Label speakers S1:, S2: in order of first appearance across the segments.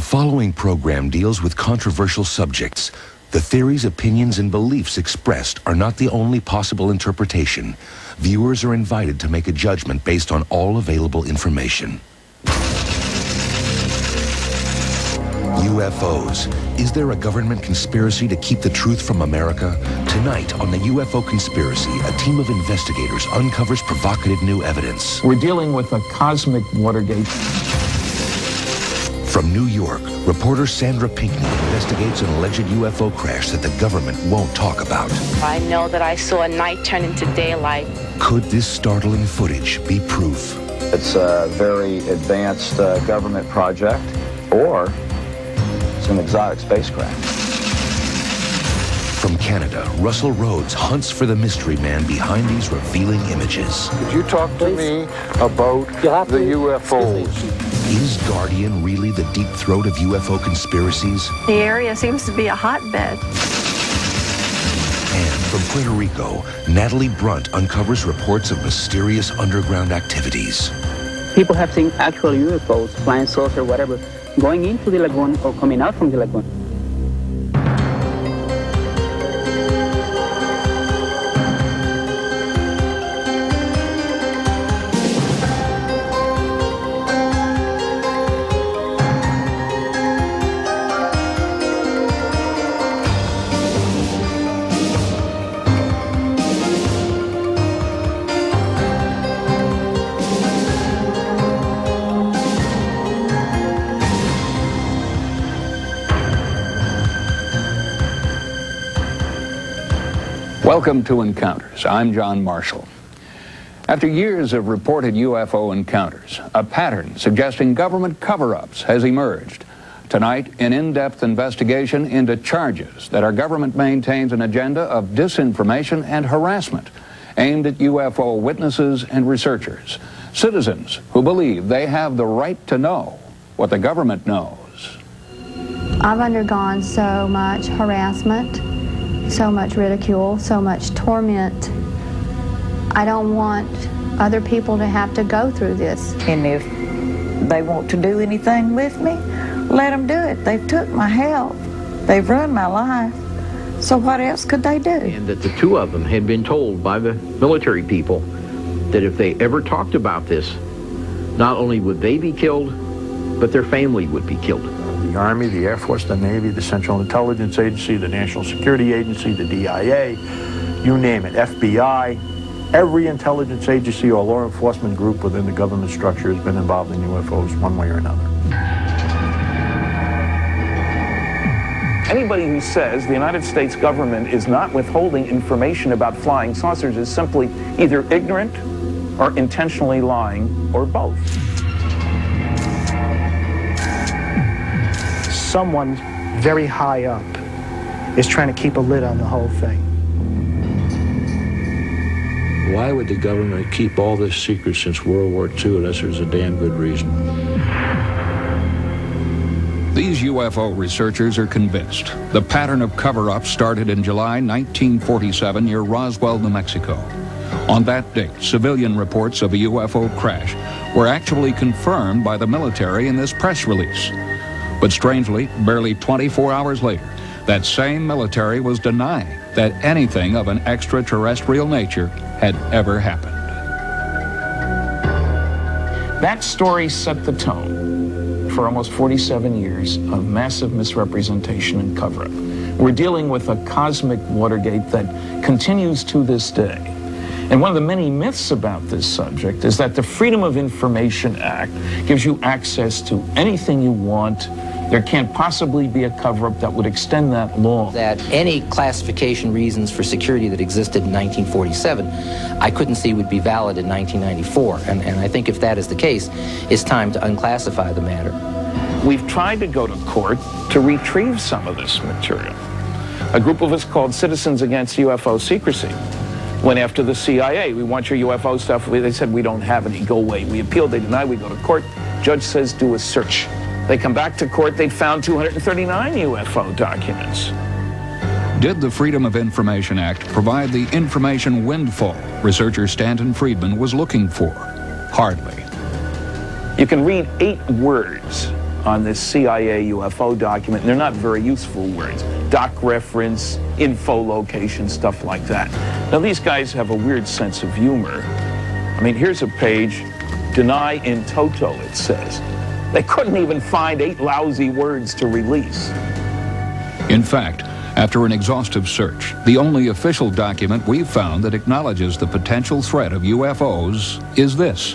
S1: following program deals with controversial subjects. The theories, opinions, and beliefs expressed are not the only possible interpretation. Viewers are invited to make a judgment based on all available information. UFOs. Is there a government conspiracy to keep the truth from America? Tonight on the UFO Conspiracy, a team of investigators uncovers provocative new evidence.
S2: We're dealing with a cosmic Watergate.
S1: From New York, reporter Sandra Pinckney investigates an alleged UFO crash that the government won't talk about.
S3: I know that I saw a night turn into daylight.
S1: Could this startling footage be proof?
S4: It's a very advanced government project, or it's an exotic spacecraft.
S1: From Canada, Russell Rhodes hunts for the mystery man behind these revealing images.
S5: Could you talk to me about the UFOs?
S1: Is Guardian really the deep throat of UFO conspiracies?
S6: The area seems to be a hotbed.
S1: And from Puerto Rico, Natalie Brunt uncovers reports of mysterious underground activities.
S7: People have seen actual UFOs, flying saucer, whatever, going into the lagoon or coming out from the lagoon.
S8: Welcome to Encounters. I'm John Marshall. After years of reported UFO encounters, a pattern suggesting government cover-ups has emerged. Tonight, an in-depth investigation into charges that our government maintains an agenda of disinformation and harassment aimed at UFO witnesses and researchers, citizens who believe they have the right to know what the government knows.
S6: I've undergone so much harassment, so much ridicule, so much torment. I don't want other people to have to go through this.
S9: And if they want to do anything with me, let them do it. They've took my health. They've ruined my life. So what else could they do?
S10: And that the two of them had been told by the military people that if they ever talked about this, not only would they be killed, but their family would be killed.
S5: The Army, the Air Force, the Navy, the Central Intelligence Agency, the National Security Agency, the DIA, you name it, FBI, every intelligence agency or law enforcement group within the government structure has been involved in UFOs one way or another.
S2: Anybody who says the United States government is not withholding information about flying saucers is simply either ignorant or intentionally lying, or both.
S11: Someone very high up is trying to keep a lid on the whole thing.
S12: Why would the government keep all this secret since World War II unless there's a damn good reason?
S8: These UFO researchers are convinced the pattern of cover-ups started in July 1947 near Roswell, New Mexico. On that date, civilian reports of a UFO crash were actually confirmed by the military in this press release. But strangely, barely 24 hours later, that same military was denying that anything of an extraterrestrial nature had ever happened.
S2: That story set the tone for almost 47 years of massive misrepresentation and cover-up. We're dealing with a cosmic Watergate that continues to this day. And one of the many myths about this subject is that the Freedom of Information Act gives you access to anything you want. There can't possibly be a cover-up that would extend that law.
S13: That any classification reasons for security that existed in 1947, I couldn't see would be valid in 1994. And I think if that is the case, it's time to unclassify the matter.
S2: We've tried to go to court to retrieve some of this material. A group of us called Citizens Against UFO Secrecy went after the CIA. We want your UFO stuff. They said, we don't have any, go away. We appealed, they denied, we go to court. Judge says, do a search. They come back to court, they found 239 UFO documents.
S8: Did the Freedom of Information Act provide the information windfall researcher Stanton Friedman was looking for? Hardly.
S2: You can read 8 words on this CIA UFO document, and they're not very useful words. Doc reference, info location, stuff like that. Now, these guys have a weird sense of humor. I mean, here's a page, deny in toto, it says. They couldn't even find 8 lousy words to release.
S8: In fact, after an exhaustive search, the only official document we've found that acknowledges the potential threat of UFOs is this,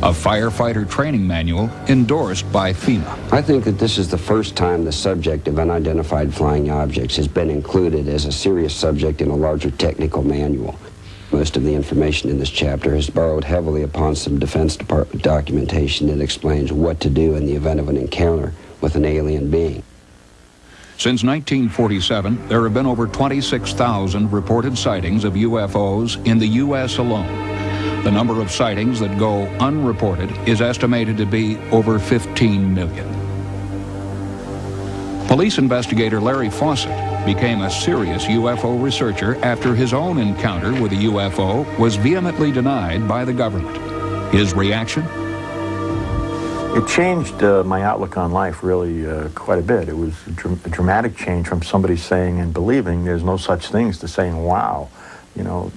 S8: a firefighter training manual endorsed by FEMA.
S14: I think that this is the first time the subject of unidentified flying objects has been included as a serious subject in a larger technical manual. Most of the information in this chapter is borrowed heavily upon some Defense Department documentation that explains what to do in the event of an encounter with an alien being.
S8: Since 1947, there have been over 26,000 reported sightings of UFOs in the U.S. alone. The number of sightings that go unreported is estimated to be over 15 million. Police investigator Larry Fawcett became a serious UFO researcher after his own encounter with a UFO was vehemently denied by the government. His reaction?
S5: It changed my outlook on life really quite a bit. It was a dramatic change from somebody saying and believing there's no such things to saying, wow, you know,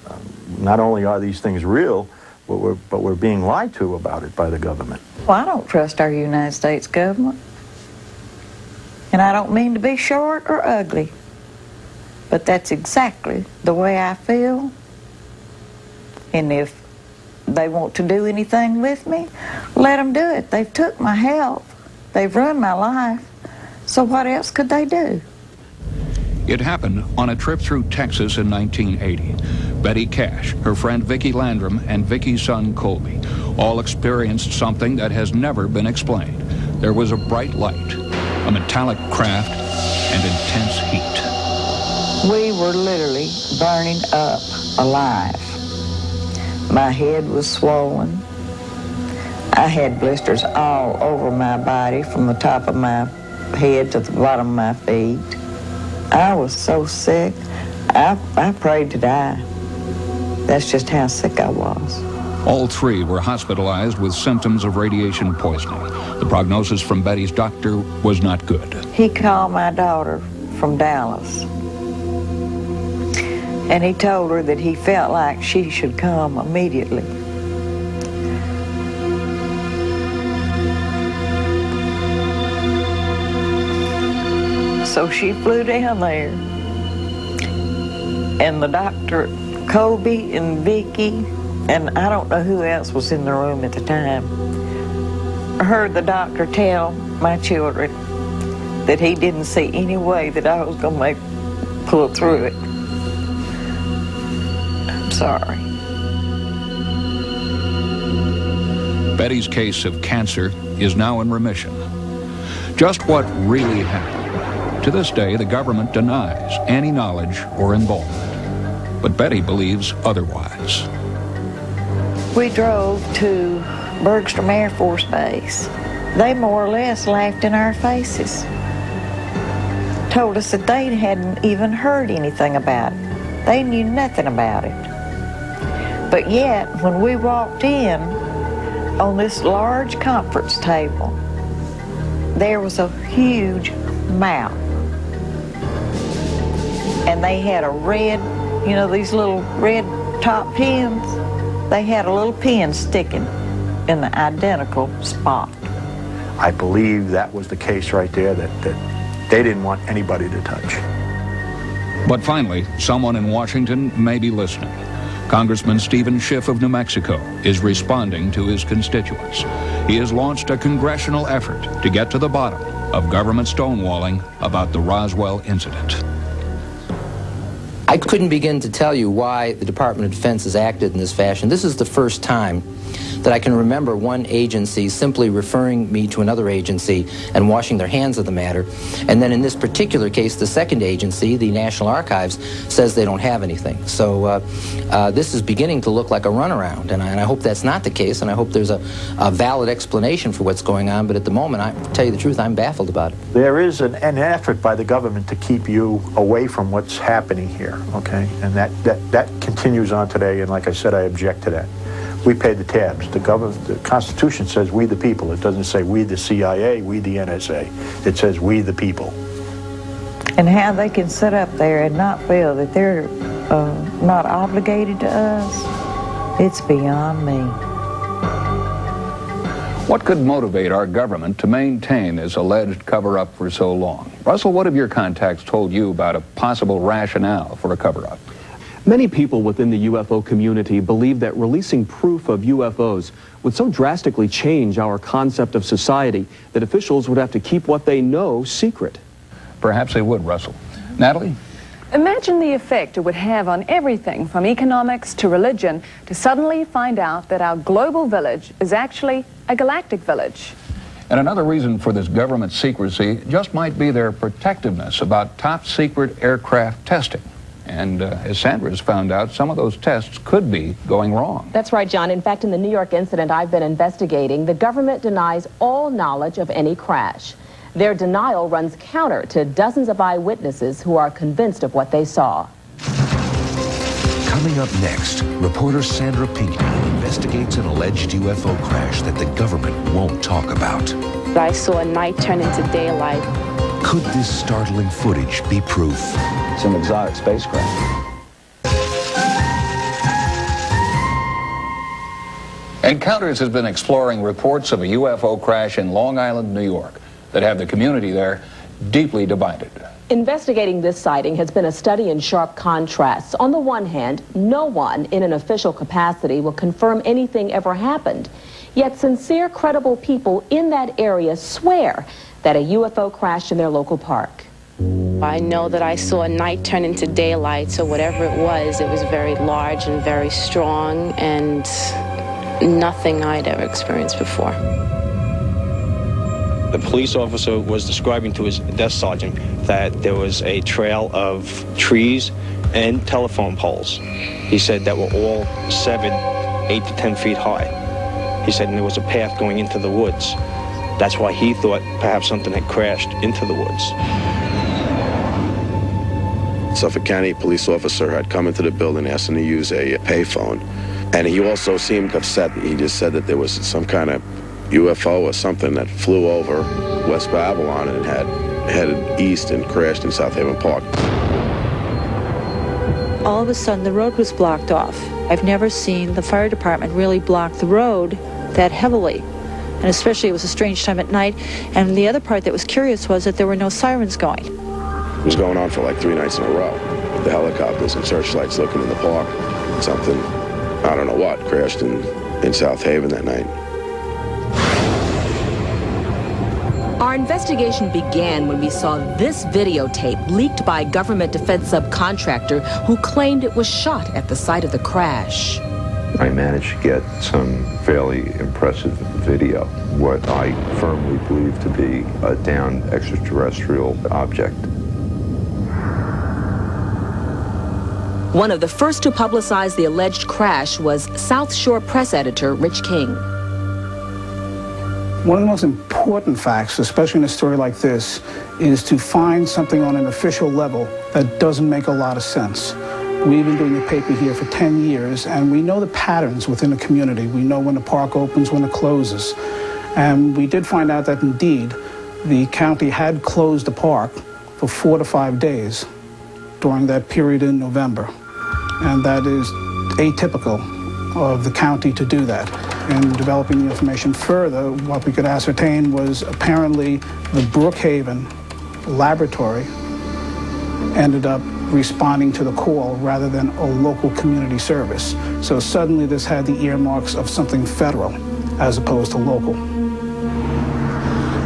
S5: not only are these things real, but we're being lied to about it by the government.
S9: Well, I don't trust our United States government. And I don't mean to be short or ugly, but that's exactly the way I feel. And if they want to do anything with me, let them do it. They've took my health. They've ruined my life. So what else could they do?
S8: It happened on a trip through Texas in 1980. Betty Cash, her friend Vicki Landrum, and Vicki's son Colby all experienced something that has never been explained. There was a bright light, a metallic craft, and intense heat.
S9: We were literally burning up alive. My head was swollen. I had blisters all over my body from the top of my head to the bottom of my feet. I was so sick, I prayed to die. That's just how sick I was.
S8: All 3 were hospitalized with symptoms of radiation poisoning. The prognosis from Betty's doctor was not good.
S9: He called my daughter from Dallas, and he told her that he felt like she should come immediately. So she flew down there, and the doctor, Colby and Vicki, and I don't know who else was in the room at the time, heard the doctor tell my children that he didn't see any way that I was going to pull through it. I'm sorry.
S8: Betty's case of cancer is now in remission. Just what really happened? To this day, the government denies any knowledge or involvement. But Betty believes otherwise.
S9: We drove to Bergstrom Air Force Base. They more or less laughed in our faces. Told us that they hadn't even heard anything about it. They knew nothing about it. But yet, when we walked in on this large conference table, there was a huge map. And they had a red, you know, these little red top pins. They had a little pin sticking in the identical spot.
S5: I believe that was the case right there, that they didn't want anybody to touch.
S8: But finally, someone in Washington may be listening. Congressman Stephen Schiff of New Mexico is responding to his constituents. He has launched a congressional effort to get to the bottom of government stonewalling about the Roswell incident.
S13: I couldn't begin to tell you why the Department of Defense has acted in this fashion. This is the first time that I can remember one agency simply referring me to another agency and washing their hands of the matter. And then in this particular case, the second agency, the National Archives, says they don't have anything. So this is beginning to look like a runaround, and I hope that's not the case, and I hope there's a valid explanation for what's going on. But at the moment, to tell you the truth, I'm baffled about it.
S5: There is an effort by the government to keep you away from what's happening here, okay? And that continues on today, and like I said, I object to that. We pay the tabs. The Constitution says we the people. It doesn't say we the CIA, we the NSA. It says we the people.
S9: And how they can sit up there and not feel that they're not obligated to us, it's beyond me.
S8: What could motivate our government to maintain this alleged cover-up for so long? Russell, what have your contacts told you about a possible rationale for a cover-up?
S15: Many people within the UFO community believe that releasing proof of UFOs would so drastically change our concept of society that officials would have to keep what they know secret.
S8: Perhaps they would, Russell. Natalie?
S16: Imagine the effect it would have on everything from economics to religion to suddenly find out that our global village is actually a galactic village.
S8: And another reason for this government secrecy just might be their protectiveness about top-secret aircraft testing. And as Sandra's found out, some of those tests could be going wrong.
S17: That's right, John. In fact, in the New York incident I've been investigating, the government denies all knowledge of any crash. Their denial runs counter to dozens of eyewitnesses who are convinced of what they saw.
S1: Coming up next, reporter Sandra Pinkney investigates an alleged UFO crash that the government won't talk about.
S3: I saw a night turn into daylight.
S1: Could this startling footage be proof?
S4: It's an exotic spacecraft.
S8: Encounters has been exploring reports of a UFO crash in Long Island, New York, that have the community there deeply divided.
S17: Investigating this sighting has been a study in sharp contrasts. On the one hand, no one in an official capacity will confirm anything ever happened. Yet sincere, credible people in that area swear that a UFO crashed in their local park.
S3: I know that I saw a night turn into daylight, so whatever it was very large and very strong and nothing I'd ever experienced before.
S18: The police officer was describing to his desk sergeant that there was a trail of trees and telephone poles. He said that were all 8 to 10 feet high. He said, and there was a path going into the woods. That's why he thought perhaps something had crashed into the woods.
S19: Suffolk County police officer had come into the building asking to use a payphone, and he also seemed upset. He just said that there was some kind of UFO or something that flew over West Babylon and had headed east and crashed in South Haven Park.
S20: All of a sudden the road was blocked off. I've never seen the fire department really block the road that heavily. And especially it was a strange time at night. And the other part that was curious was that there were no sirens going.
S19: It was going on for like 3 nights in a row. The helicopters and searchlights looking in the park. Something, I don't know what, crashed in South Haven that night.
S17: Our investigation began when we saw this videotape leaked by a government defense subcontractor who claimed it was shot at the site of the crash.
S21: I managed to get some fairly impressive video, what I firmly believe to be a downed extraterrestrial object.
S17: One of the first to publicize the alleged crash was South Shore press editor Rich King.
S22: One of the most important facts, especially in a story like this, is to find something on an official level that doesn't make a lot of sense. We've been doing the paper here for 10 years, and we know the patterns within the community. We know when the park opens, when it closes. And we did find out that, indeed, the county had closed the park for 4 to 5 days during that period in November. And that is atypical of the county to do that. In developing the information further, what we could ascertain was apparently the Brookhaven laboratory ended up responding to the call rather than a local community service. So suddenly this had the earmarks of something federal as opposed to local.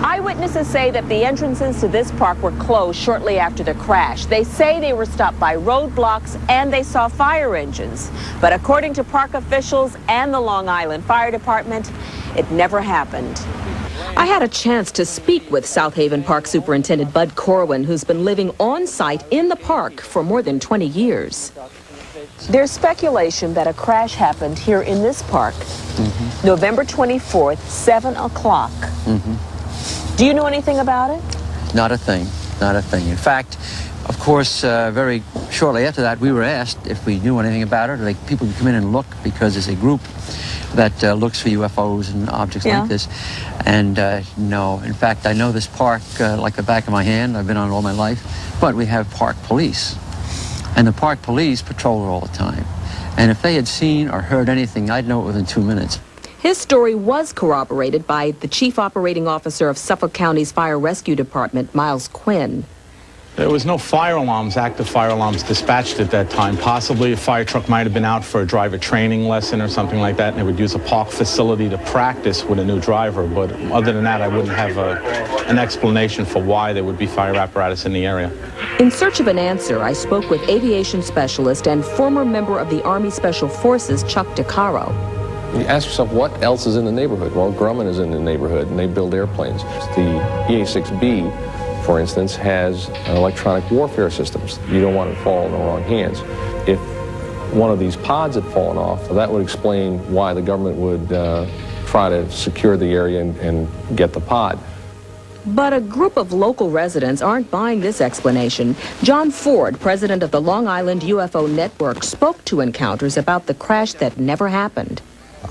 S17: Eyewitnesses say that the entrances to this park were closed shortly after the crash. They say they were stopped by roadblocks and they saw fire engines. But according to park officials and the Long Island Fire Department, it never happened. I had a chance to speak with South Haven Park Superintendent Bud Corwin, who's been living on site in the park for more than 20 years. There's speculation that a crash happened here in this park, November 24th, 7 o'clock. Do you know anything about it?
S23: Not a thing, not a thing. In fact, of course, very shortly after that, we were asked if we knew anything about it, or like people could come in and look, because as a group, that looks for UFOs and objects like this. And no, in fact, I know this park like the back of my hand. I've been on it all my life. But we have park police. And the park police patrol it all the time. And if they had seen or heard anything, I'd know it within 2 minutes.
S6: His story was corroborated by the Chief Operating Officer of Suffolk County's Fire Rescue Department, Miles Quinn.
S7: There was no fire alarms, active fire alarms dispatched at that time. Possibly a fire truck might have been out for a driver training lesson or something like that, and they would use a park facility to practice with a new driver. But other than that, I wouldn't have an explanation for why there would be fire apparatus in the area.
S6: In search of an answer, I spoke with aviation specialist and former member of the Army Special Forces, Chuck DeCaro.
S10: You ask yourself, what else is in the neighborhood? Well, Grumman is in the neighborhood, and they build airplanes. The EA-6B, for instance, has electronic warfare systems. You don't want it to fall in the wrong hands. If one of these pods had fallen off, that would explain why the government would try to secure the area and get the pod.
S6: But a group of local residents aren't buying this explanation. John Ford, president of the Long Island UFO Network, spoke to encounters about the crash that never happened.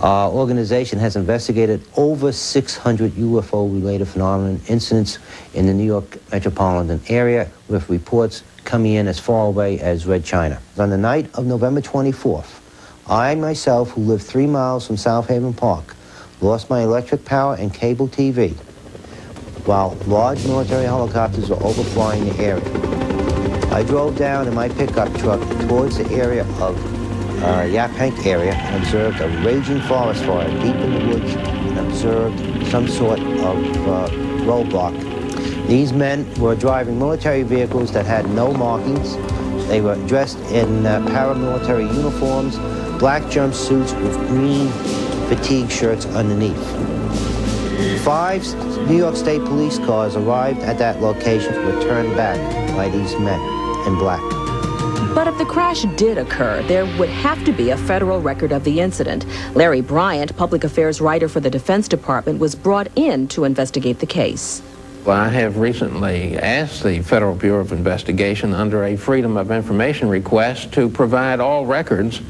S24: Our organization has investigated over 600 UFO-related phenomenon incidents in the New York metropolitan area, with reports coming in as far away as Red China. On the night of November 24th, I myself, who lived 3 miles from South Haven Park, lost my electric power and cable TV while large military helicopters were overflying the area. I drove down in my pickup truck towards the area of Yaphank area and observed a raging forest fire deep in the woods and observed some sort of roadblock. These men were driving military vehicles that had no markings. They were dressed in paramilitary uniforms, black jumpsuits with green fatigue shirts underneath. 5 New York State police cars arrived at that location and were turned back by these men in black.
S6: But if the crash did occur, there would have to be a federal record of the incident. Larry Bryant, public affairs writer for the Defense Department, was brought in to investigate the case.
S12: Well, I have recently asked the Federal Bureau of Investigation under a Freedom of Information request to provide all records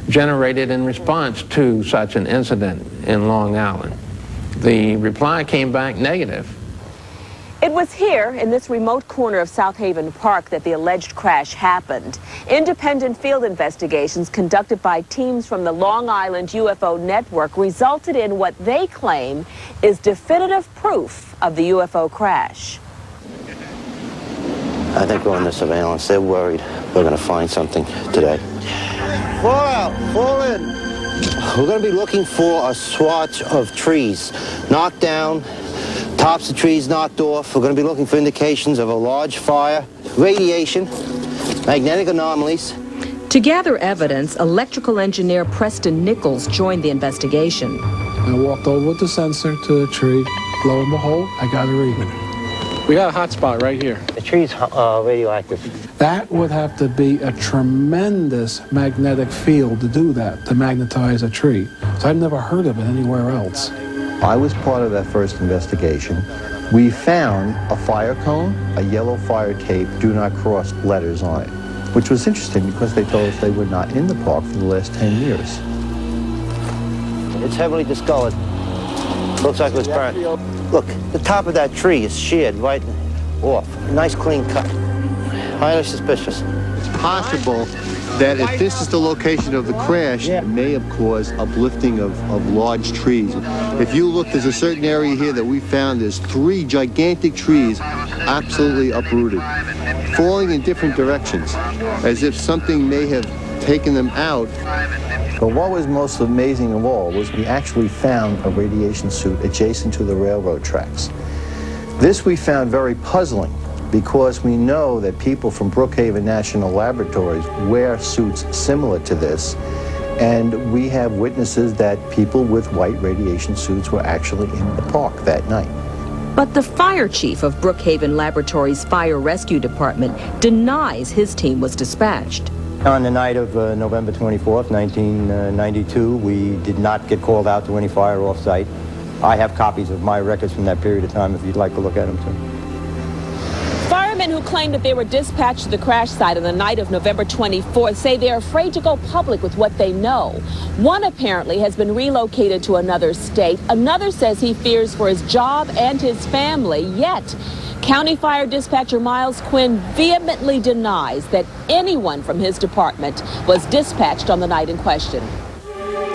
S12: generated in response to such an incident in Long Island. The reply came back negative.
S17: It was here, in this remote corner of South Haven Park, that the alleged crash happened. Independent field investigations conducted by teams from the Long Island UFO Network resulted in what they claim is definitive proof of the UFO crash.
S24: I think we're under surveillance. They're worried we're going to find something today. Fall out, fall in. We're going to be looking for a swatch of trees knocked down, tops of trees knocked off. We're going to be looking for indications of a large fire, radiation, magnetic anomalies.
S6: To gather evidence, electrical engineer Preston Nichols joined the investigation.
S25: I walked over with the sensor to the tree. Lo and behold, I got a reading. We got a hot spot right here.
S24: The tree's radioactive.
S25: That would have to be a tremendous magnetic field to do that, to magnetize a tree. So I've never heard of it anywhere else.
S26: I was part of that first investigation. We found a fire cone, a yellow fire tape, do not cross letters on it, which was interesting because they told us they were not in the park for the last 10 years.
S24: It's heavily discolored. Looks like it was burnt. Look, the top of that tree is sheared right off. Nice clean cut. Highly suspicious.
S27: It's possible that if this is the location of the crash, it may have caused uplifting of large trees. If you look, there's a certain area here that we found, there's 3 gigantic trees absolutely uprooted, falling in different directions, as if something may have taken them out.
S26: But what was most amazing of all was we actually found a radiation suit adjacent to the railroad tracks. This we found very puzzling, because we know that people from Brookhaven National Laboratories wear suits similar to this, and we have witnesses that people with white radiation suits were actually in the park that night.
S6: But the fire chief of Brookhaven Laboratories Fire Rescue Department denies his team was dispatched.
S24: On the night of November 24th, 1992, we did not get called out to any fire off-site. I have copies of my records from that period of time if you'd like to look at them too.
S17: Firemen who claim that they were dispatched to the crash site on the night of November 24th say they're afraid to go public with what they know. One apparently has been relocated to another state. Another says he fears for his job and his family. Yet, County Fire Dispatcher Miles Quinn vehemently denies that anyone from his department was dispatched on the night in question.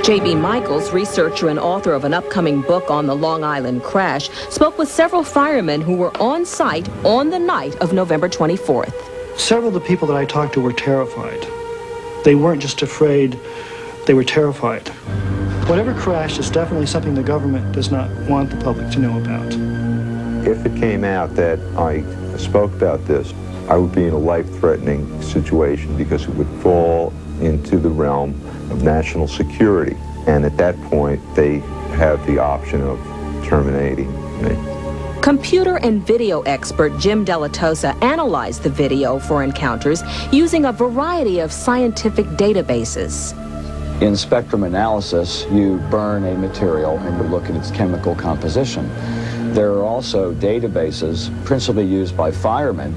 S6: J.B. Michaels, researcher and author of an upcoming book on the Long Island crash, spoke with several firemen who were on site on the night of November 24th.
S2: Several of the people that I talked to were terrified. They weren't just afraid, they were terrified. Whatever crashed is definitely something the government does not want the public to know about.
S21: If it came out that I spoke about this, I would be in a life-threatening situation because it would fall into the realm of national security. And at that point, they have the option of terminating me.
S6: Computer and video expert Jim Delatosa analyzed the video for encounters using a variety of scientific databases.
S4: In spectrum analysis, you burn a material and you look at its chemical composition. There are also databases principally used by firemen.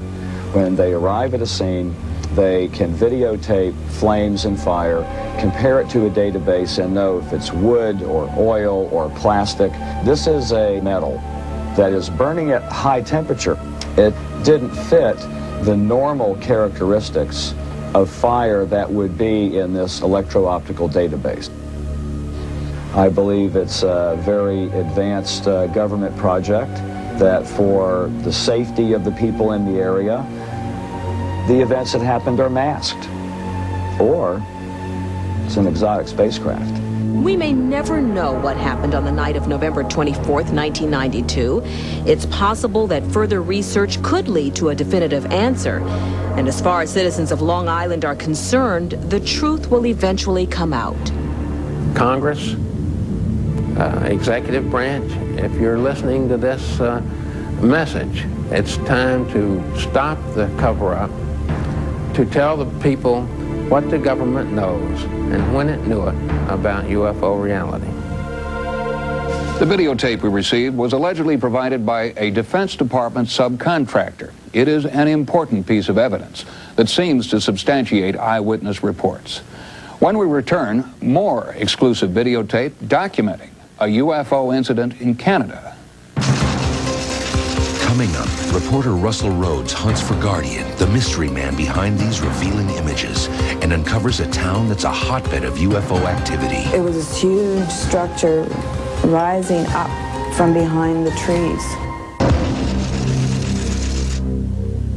S4: When they arrive at a scene, they can videotape flames and fire, compare it to a database and know if it's wood or oil or plastic. This is a metal that is burning at high temperature. It didn't fit the normal characteristics of fire that would be in this electro-optical database. I believe it's a very advanced government project that for the safety of the people in the area, the events that happened are masked, or it's an exotic spacecraft.
S6: We may never know what happened on the night of November 24th, 1992. It's possible that further research could lead to a definitive answer. And as far as citizens of Long Island are concerned, the truth will eventually come out.
S12: Congress, executive branch, if you're listening to this message, it's time to stop the cover-up, to tell the people what the government knows and when it knew it about UFO reality.
S8: The videotape we received was allegedly provided by a Defense Department subcontractor. It is an important piece of evidence that seems to substantiate eyewitness reports. When we return, more exclusive videotape documenting a UFO incident in Canada.
S1: Coming up, reporter Russell Rhodes hunts for Guardian, the mystery man behind these revealing images, and uncovers a town that's a hotbed of UFO activity.
S5: It was this huge structure rising up from behind the trees.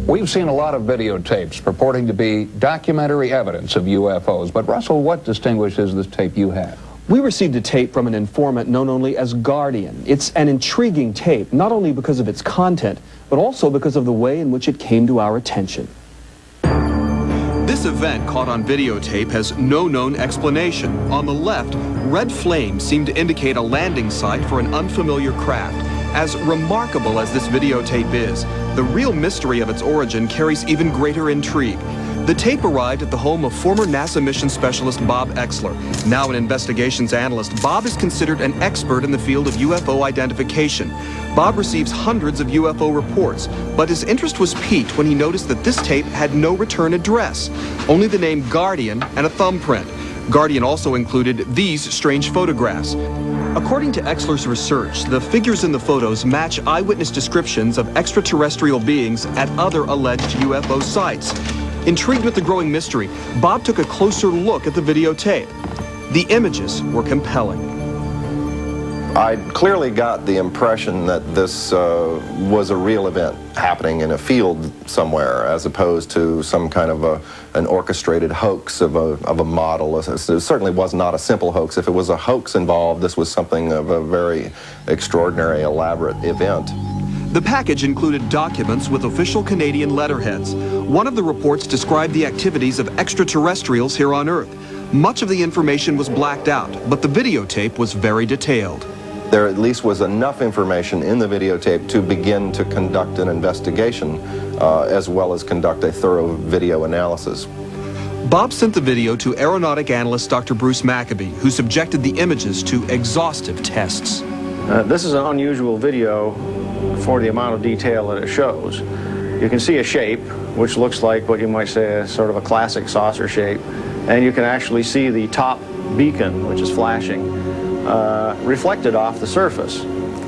S8: We've seen a lot of videotapes purporting to be documentary evidence of UFOs, but Russell, what distinguishes this tape you have?
S9: We received a tape from an informant known only as Guardian. It's an intriguing tape, not only because of its content, but also because of the way in which it came to our attention.
S11: This event caught on videotape has no known explanation. On the left, red flames seem to indicate a landing site for an unfamiliar craft. As remarkable as this videotape is, the real mystery of its origin carries even greater intrigue. The tape arrived at the home of former NASA mission specialist Bob Exler. Now an investigations analyst, Bob is considered an expert in the field of UFO identification. Bob receives hundreds of UFO reports, but his interest was piqued when he noticed that this tape had no return address, only the name Guardian and a thumbprint. Guardian also included these strange photographs. According to Exler's research, the figures in the photos match eyewitness descriptions of extraterrestrial beings at other alleged UFO sites. Intrigued with the growing mystery, Bob took a closer look at the videotape. The images were compelling.
S13: I clearly got the impression that this was a real event happening in a field somewhere, as opposed to some kind of an orchestrated hoax of a model. It certainly was not a simple hoax. If it was a hoax involved, this was something of a very extraordinary, elaborate event.
S11: The package included documents with official Canadian letterheads. One of the reports described the activities of extraterrestrials here on Earth. Much of the information was blacked out, but the videotape was very detailed.
S13: There at least was enough information in the videotape to begin to conduct an investigation, as well as conduct a thorough video analysis.
S11: Bob sent the video to aeronautic analyst Dr. Bruce Maccabee, who subjected the images to exhaustive tests.
S14: This is an unusual video for the amount of detail that it shows.
S3: you can see a shape, which looks like what you might say is sort of a classic saucer shape, and you can actually see the top beacon, which is flashing, reflected off the surface.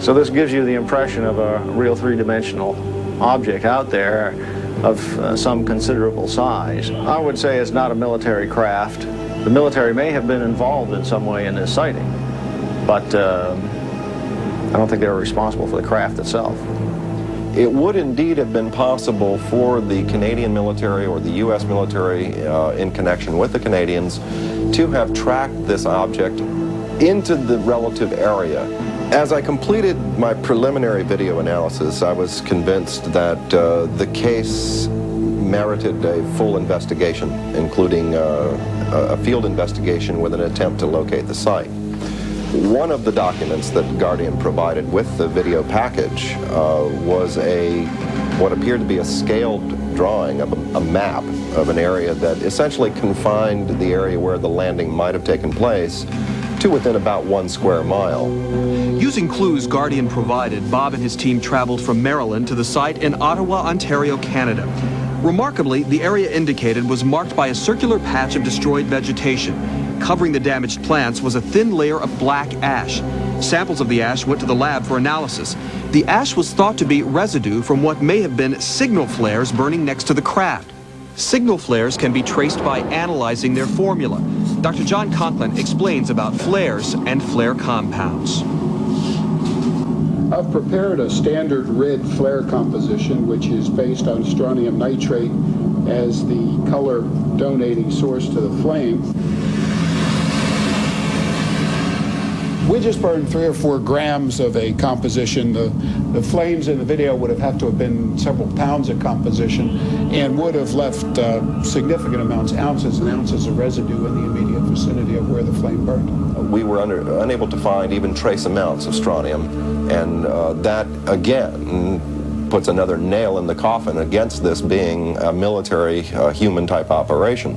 S3: So this gives you the impression of a real three-dimensional object out there of some considerable size. I would say it's not a military craft. The military may have been involved in some way in this sighting, but I don't think they were responsible for the craft itself.
S13: It would indeed have been possible for the Canadian military or the U.S. military in connection with the Canadians to have tracked this object into the relative area. As I completed my preliminary video analysis, I was convinced that the case merited a full investigation, including a field investigation with an attempt to locate the site. One of the documents that Guardian provided with the video package was what appeared to be a scaled drawing of a map of an area that essentially confined the area where the landing might have taken place to within about 1 square mile.
S11: Using clues Guardian provided, Bob and his team traveled from Maryland to the site in Ottawa, Ontario, Canada. Remarkably, the area indicated was marked by a circular patch of destroyed vegetation. Covering the damaged plants was a thin layer of black ash. Samples of the ash went to the lab for analysis. The ash was thought to be residue from what may have been signal flares burning next to the craft. Signal flares can be traced by analyzing their formula. Dr. John Conklin explains about flares and flare compounds.
S14: I've prepared a standard red flare composition, which is based on strontium nitrate as the color donating source to the flame. We just burned 3 or 4 grams of a composition. The flames in the video would have had to have been several pounds of composition and would have left significant amounts, ounces and ounces of residue in the immediate vicinity of where the flame burned.
S13: We were unable to find even trace amounts of strontium, and that again puts another nail in the coffin against this being a military human type operation.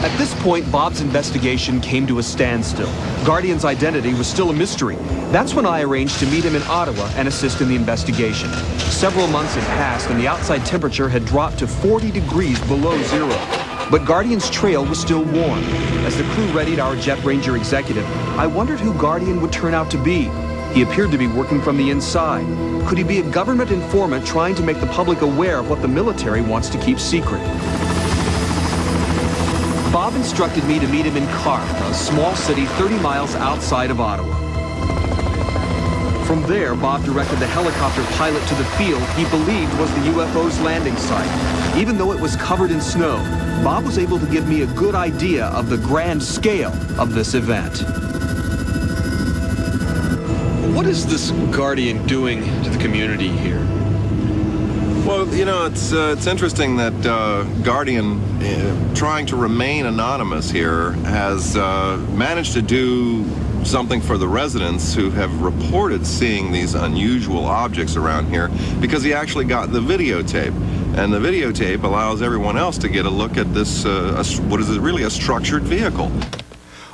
S11: At this point, Bob's investigation came to a standstill. Guardian's identity was still a mystery. That's when I arranged to meet him in Ottawa and assist in the investigation. Several months had passed and the outside temperature had dropped to 40 degrees below zero. But Guardian's trail was still warm. As the crew readied our Jet Ranger executive, I wondered who Guardian would turn out to be. He appeared to be working from the inside. Could he be a government informant trying to make the public aware of what the military wants to keep secret? Bob instructed me to meet him in Carp, a small city 30 miles outside of Ottawa. From there, Bob directed the helicopter pilot to the field he believed was the UFO's landing site. Even though it was covered in snow, Bob was able to give me a good idea of the grand scale of this event. What is this Guardian doing to the community here?
S13: Well, you know, it's interesting that Guardian, trying to remain anonymous here, has managed to do something for the residents who have reported seeing these unusual objects around here, because he actually got the videotape. And the videotape allows everyone else to get a look at this, what is really a structured vehicle.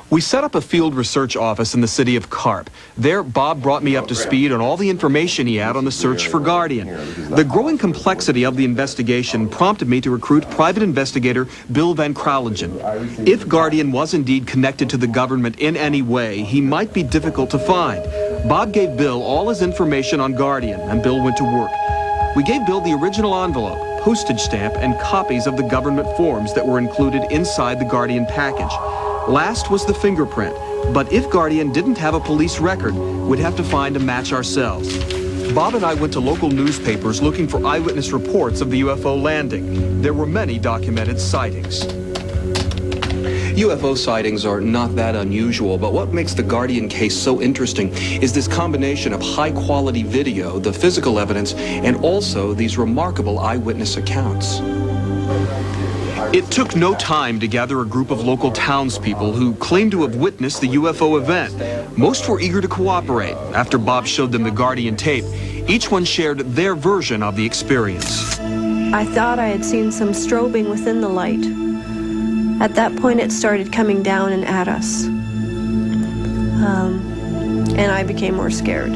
S11: We set up a field research office in the city of Carp. There, Bob brought me up to speed on all the information he had on the search for Guardian. The growing complexity of the investigation prompted me to recruit private investigator Bill Van Kralingen. If Guardian was indeed connected to the government in any way, he might be difficult to find. Bob gave Bill all his information on Guardian, and Bill went to work. We gave Bill the original envelope, postage stamp, and copies of the government forms that were included inside the Guardian package. Last was the fingerprint, but if Guardian didn't have a police record, we'd have to find a match ourselves. Bob and I went to local newspapers looking for eyewitness reports of the UFO landing. There were many documented sightings. UFO sightings are not that unusual, but what makes the Guardian case so interesting is this combination of high-quality video, the physical evidence, and also these remarkable eyewitness accounts. It took no time to gather a group of local townspeople who claimed to have witnessed the UFO event. Most were eager to cooperate. After Bob showed them the Guardian tape, each one shared their version of the experience.
S15: I thought I had seen some strobing within the light. At that point, it started coming down and at us. And I became more scared.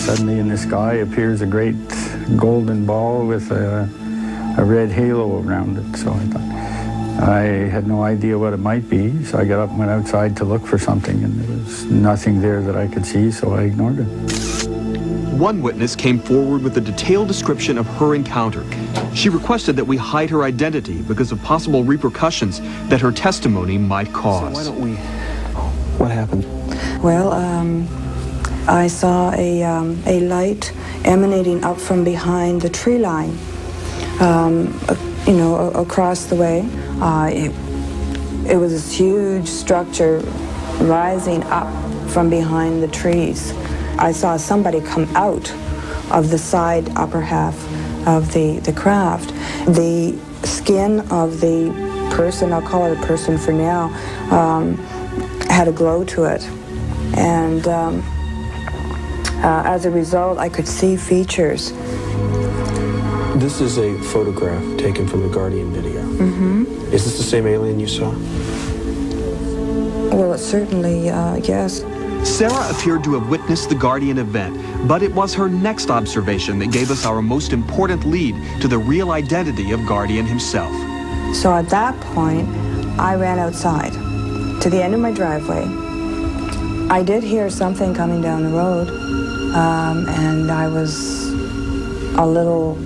S7: Suddenly in the sky appears a great golden ball with a red halo around it. So I thought, I had no idea what it might be, so I got up and went outside to look for something, and there was nothing there that I could see, so I ignored it.
S11: One witness came forward with a detailed description of her encounter. She requested that we hide her identity because of possible repercussions that her testimony might cause.
S9: So why don't we... What happened?
S5: Well, I saw a light emanating up from behind the tree line, you know, across the way. It was this huge structure rising up from behind the trees. I saw somebody come out of the side upper half of the craft. The skin of the person, I'll call it a person for now, had a glow to it. And as a result, I could see features.
S9: This is a photograph taken from the Guardian video. Mm-hmm. Is this the same alien you saw?
S5: Well, it certainly, yes.
S11: Sarah appeared to have witnessed the Guardian event, but it was her next observation that gave us our most important lead to the real identity of Guardian himself.
S5: So at that point, I ran outside to the end of my driveway. I did hear something coming down the road, and I was a little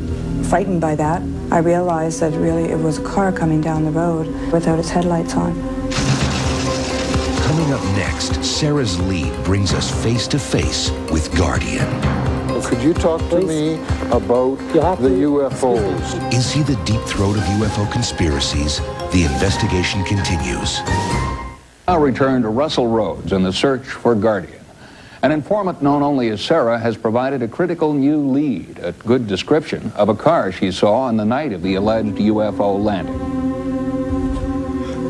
S5: frightened by that. I realized that really it was a car coming down the road without its headlights on.
S1: Coming up next, Sarah's lead brings us face to face with Guardian.
S21: Could you talk to me about the UFOs?
S1: Is he the deep throat of UFO conspiracies? The investigation continues.
S8: I'll return to Russell Rhodes and the search for Guardian. An informant known only as Sarah has provided a critical new lead, a good description of a car she saw on the night of the alleged UFO landing.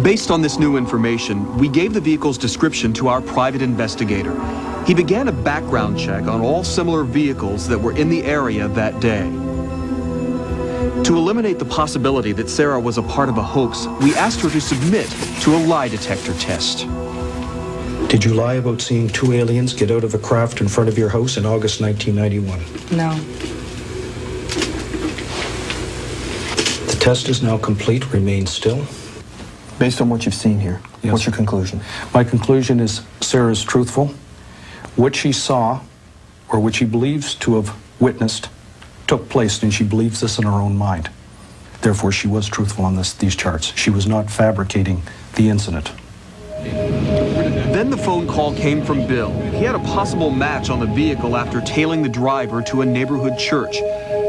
S11: Based on this new information, we gave the vehicle's description to our private investigator. He began a background check on all similar vehicles that were in the area that day. To eliminate the possibility that Sarah was a part of a hoax, we asked her to submit to a lie detector test.
S16: Did you lie about seeing two aliens get out of a craft in front of your house in August 1991?
S5: No.
S16: The test is now complete. Remain still.
S9: Based on what you've seen here, what's your conclusion?
S16: My conclusion is Sarah's truthful. What she saw, or what she believes to have witnessed, took place, and she believes this in her own mind. Therefore, she was truthful on these charts. She was not fabricating the incident.
S11: Then the phone call came from Bill. He had a possible match on the vehicle after tailing the driver to a neighborhood church.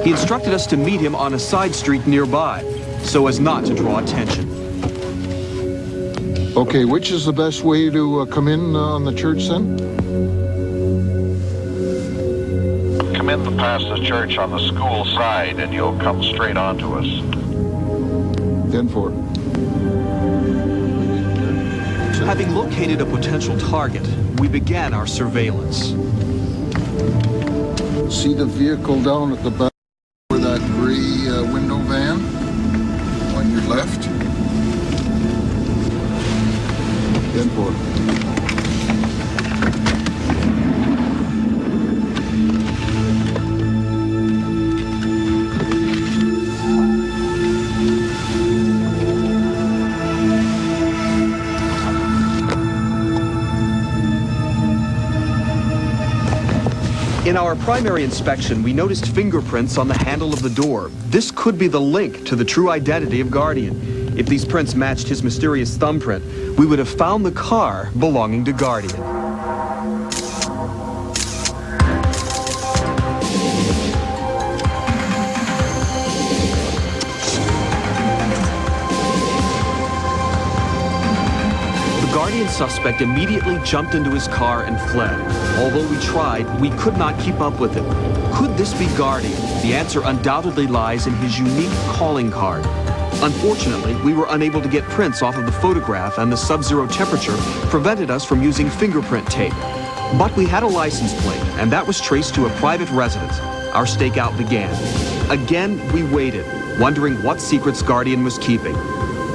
S11: He instructed us to meet him on a side street nearby, so as not to draw attention.
S21: Okay, which is the best way to come in on the church then?
S18: Come in past the church on the school side and you'll come straight on to us.
S21: 10-4.
S11: Having located a potential target, we began our surveillance.
S21: See the vehicle down at the back where that gray window van on your left? 10-4.
S11: In our primary inspection, we noticed fingerprints on the handle of the door. This could be the link to the true identity of Guardian. If these prints matched his mysterious thumbprint, we would have found the car belonging to Guardian. The Guardian suspect immediately jumped into his car and fled. Although we tried, we could not keep up with him. Could this be Guardian? The answer undoubtedly lies in his unique calling card. Unfortunately, we were unable to get prints off of the photograph, and the sub-zero temperature prevented us from using fingerprint tape. But we had a license plate, and that was traced to a private residence. Our stakeout began. Again, we waited, wondering what secrets Guardian was keeping.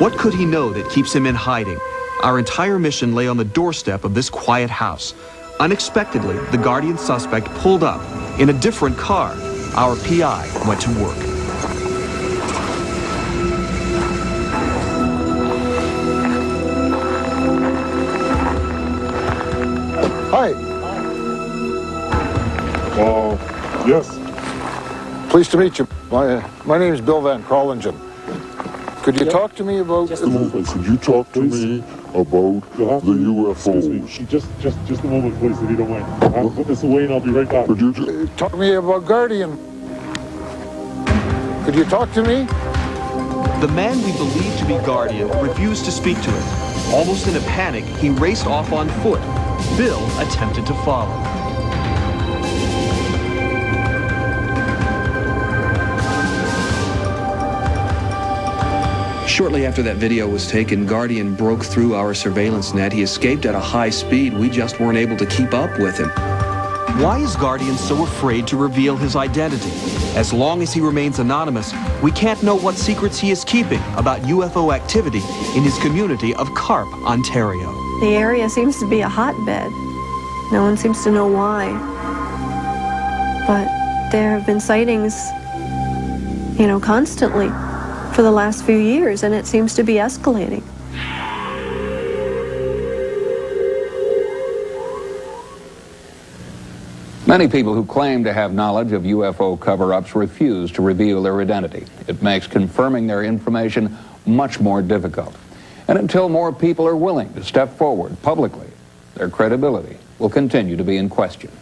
S11: What could he know that keeps him in hiding? Our entire mission lay on the doorstep of this quiet house. Unexpectedly, the Guardian suspect pulled up In a different car, our PI went to work.
S10: Hi.
S19: Yes.
S10: Pleased to meet you. My name is Bill Van Krollingen. Could you talk to me about...
S19: Just a moment, please. Could you talk to me about the UFO? Just a moment, please, if you don't mind. I'll put this away and I'll be right back.
S10: Could you talk to me about Guardian? Could you talk to me?
S11: The man we believe to be Guardian refused to speak to him. Almost in a panic, he raced off on foot. Bill attempted to follow. Shortly after that video was taken, Guardian broke through our surveillance net. He escaped at a high speed. We just weren't able to keep up with him. Why is Guardian so afraid to reveal his identity? As long as he remains anonymous, we can't know what secrets he is keeping about UFO activity in his community of Carp, Ontario.
S15: The area seems to be a hotbed. No one seems to know why. But there have been sightings, constantly for the last few years, and it seems to be escalating.
S8: Many people who claim to have knowledge of UFO cover-ups refuse to reveal their identity. It makes confirming their information much more difficult. And until more people are willing to step forward publicly, their credibility will continue to be in question.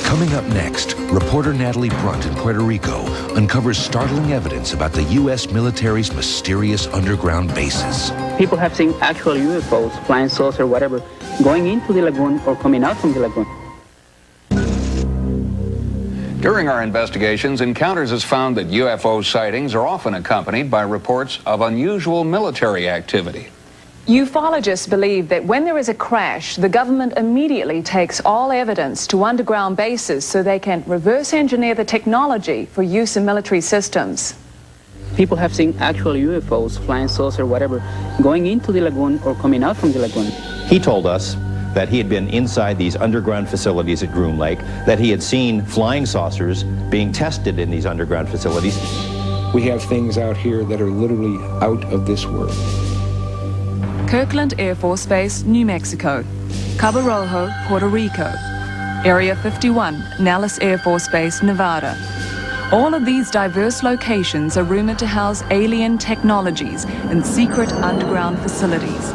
S1: Coming up next, reporter Natalie Brunt in Puerto Rico uncovers startling evidence about the U.S. military's mysterious underground bases.
S20: People have seen actual UFOs, flying saucer, whatever, going into the lagoon or coming out from the lagoon.
S8: During our investigations, Encounters has found that UFO sightings are often accompanied by reports of unusual military activity.
S22: Ufologists believe that when there is a crash, the government immediately takes all evidence to underground bases so they can reverse engineer the technology for use in military systems.
S20: People have seen actual UFOs, flying saucer, whatever, going into the lagoon or coming out from the lagoon.
S23: He told us that he had been inside these underground facilities at Groom Lake, that he had seen flying saucers being tested in these underground facilities.
S25: We have things out here that are literally out of this world.
S22: Kirkland Air Force Base, New Mexico. Cabo Rojo, Puerto Rico. Area 51, Nellis Air Force Base, Nevada. All of these diverse locations are rumored to house alien technologies and secret underground facilities.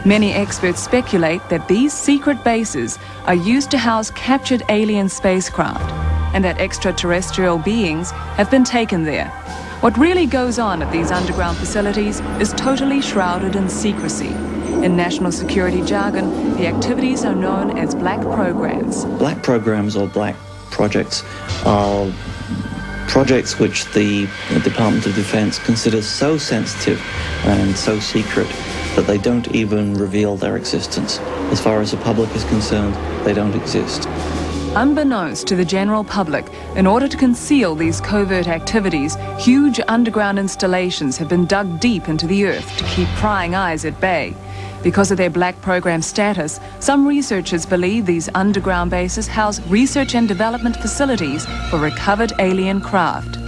S22: Many experts speculate that these secret bases are used to house captured alien spacecraft and that extraterrestrial beings have been taken there. What really goes on at these underground facilities is totally shrouded in secrecy. In national security jargon, the activities are known as black programs.
S27: Black programs or black projects are projects which the Department of Defense considers so sensitive and so secret that they don't even reveal their existence. As far as the public is concerned, they don't exist.
S22: Unbeknownst to the general public, in order to conceal these covert activities, huge underground installations have been dug deep into the earth to keep prying eyes at bay. Because of their black program status, some researchers believe these underground bases house research and development facilities for recovered alien craft.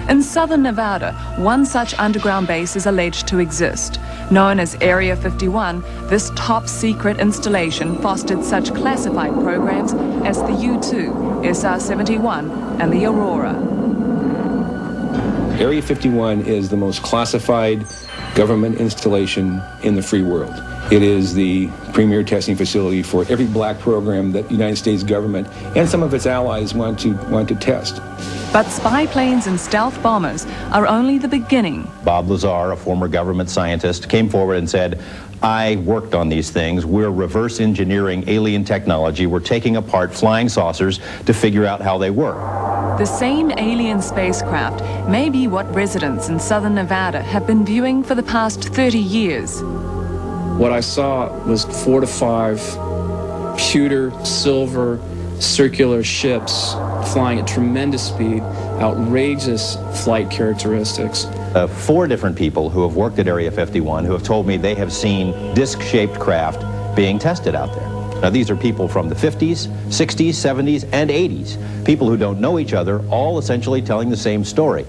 S22: In southern Nevada, one such underground base is alleged to exist. Known as Area 51, this top-secret installation fostered such classified programs as the U-2, SR-71, and the Aurora.
S25: Area 51 is the most classified government installation in the free world. It is the premier testing facility for every black program that the United States government and some of its allies want to test.
S22: But spy planes and stealth bombers are only the beginning.
S23: Bob Lazar, a former government scientist, came forward and said, I worked on these things. We're reverse engineering alien technology. We're taking apart flying saucers to figure out how they work.
S22: The same alien spacecraft may be what residents in southern Nevada have been viewing for the past 30 years.
S28: What I saw was 4 to 5 pewter, silver, circular ships flying at tremendous speed, outrageous flight characteristics.
S23: 4 different people who have worked at Area 51 who have told me they have seen disc-shaped craft being tested out there. Now, these are people from the 50s, 60s, 70s, and 80s. People who don't know each other, all essentially telling the same story.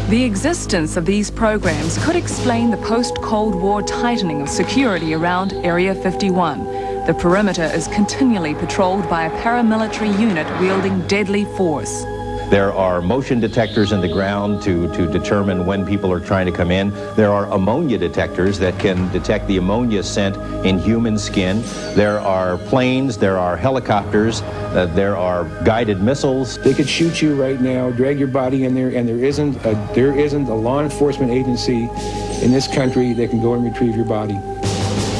S22: The existence of these programs could explain the post-Cold War tightening of security around Area 51. The perimeter is continually patrolled by a paramilitary unit wielding deadly force.
S23: There are motion detectors in the ground to determine when people are trying to come in. There are ammonia detectors that can detect the ammonia scent in human skin. There are planes, there are helicopters, there are guided missiles.
S25: They could shoot you right now, drag your body in there, and there isn't a law enforcement agency in this country that can go and retrieve your body.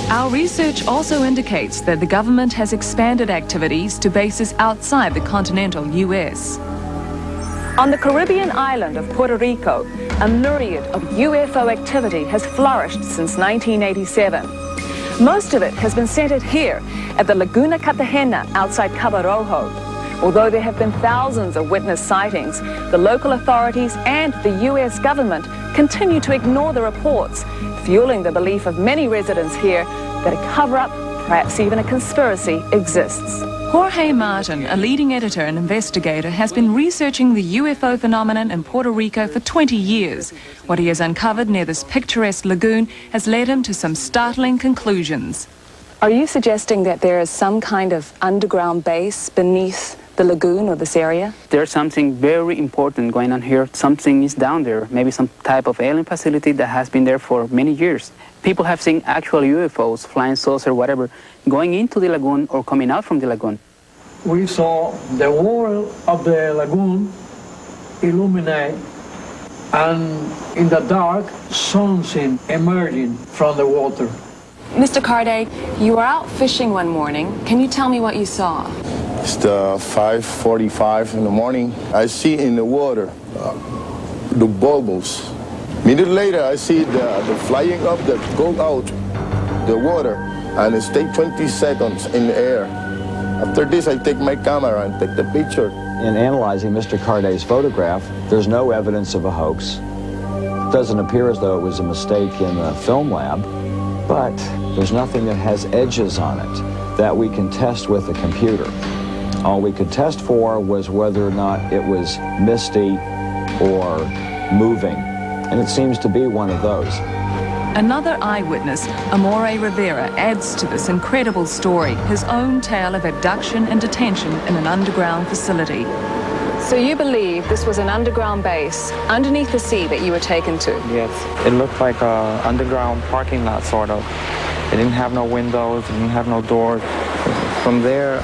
S22: Our research also indicates that the government has expanded activities to bases outside the continental U.S. On the Caribbean island of Puerto Rico, a myriad of UFO activity has flourished since 1987. Most of it has been centered here at the Laguna Cartagena outside Cabo Rojo. Although there have been thousands of witness sightings, the local authorities and the U.S. government continue to ignore the reports, fueling the belief of many residents here that a cover-up, perhaps even a conspiracy, exists. Jorge Martin, a leading editor and investigator, has been researching the UFO phenomenon in Puerto Rico for 20 years. What he has uncovered near this picturesque lagoon has led him to some startling conclusions. Are you suggesting that there is some kind of underground base beneath the lagoon or this area?
S20: There's something very important going on here. Something is down there, maybe some type of alien facility that has been there for many years. People have seen actual UFOs, flying saucer, whatever, going into the lagoon or coming out from the lagoon.
S2: We saw the wall of the lagoon illuminate, and in the dark, something emerging from the water.
S22: Mr. Carday, you were out fishing one morning. Can you tell me what you saw?
S3: It's 5:45 in the morning. I see in the water the bubbles. A minute later, I see the flying up that go out the water, and it stays 20 seconds in the air. After this, I take my camera and take the picture.
S4: In analyzing Mr. Carday's photograph, there's no evidence of a hoax. It doesn't appear as though it was a mistake in the film lab, but there's nothing that has edges on it that we can test with a computer. All we could test for was whether or not it was misty or moving, and it seems to be one of those.
S22: Another eyewitness, Amore Rivera, adds to this incredible story, his own tale of abduction and detention in an underground facility. So you believe this was an underground base underneath the sea that you were taken to?
S6: Yes. It looked like an underground parking lot, sort of. It didn't have no windows, it didn't have no doors. From there,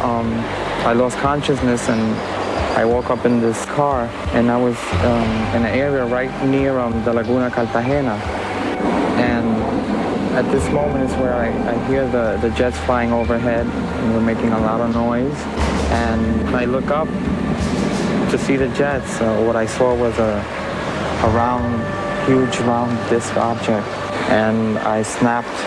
S6: I lost consciousness and I woke up in this car, and I was in an area right near the Laguna Cartagena. And at this moment is where I hear the jets flying overhead, and they're making a lot of noise. And I look up to see the jets. What I saw was a round, huge round disc object. And I snapped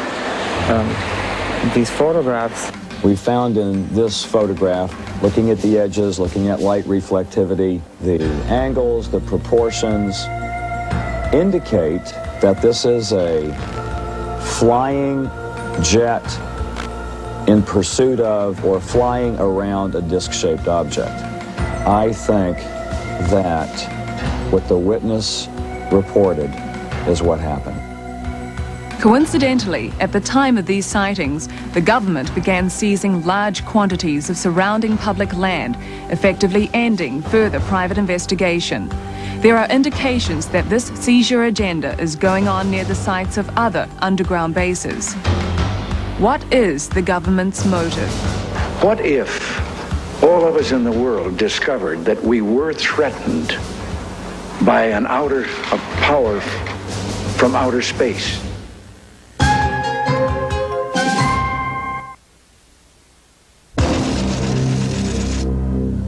S6: these photographs.
S4: We found in this photograph, looking at the edges, looking at light reflectivity, the angles, the proportions, indicate that this is a flying jet in pursuit of or flying around a disc-shaped object. I think that what the witness reported is what happened.
S22: Coincidentally, at the time of these sightings, the government began seizing large quantities of surrounding public land, effectively ending further private investigation. There are indications that this seizure agenda is going on near the sites of other underground bases. What is the government's motive?
S12: What if all of us in the world discovered that we were threatened by a power from outer space?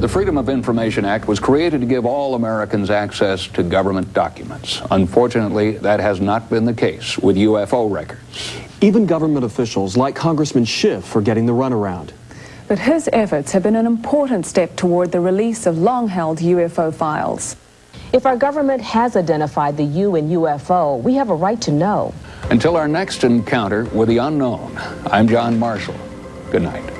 S8: The Freedom of Information Act was created to give all Americans access to government documents. Unfortunately, that has not been the case with UFO records.
S9: Even government officials like Congressman Schiff are getting the runaround.
S22: But his efforts have been an important step toward the release of long-held UFO files.
S17: If our government has identified the U in UFO, we have a right to know.
S8: Until our next encounter with the unknown, I'm John Marshall. Good night.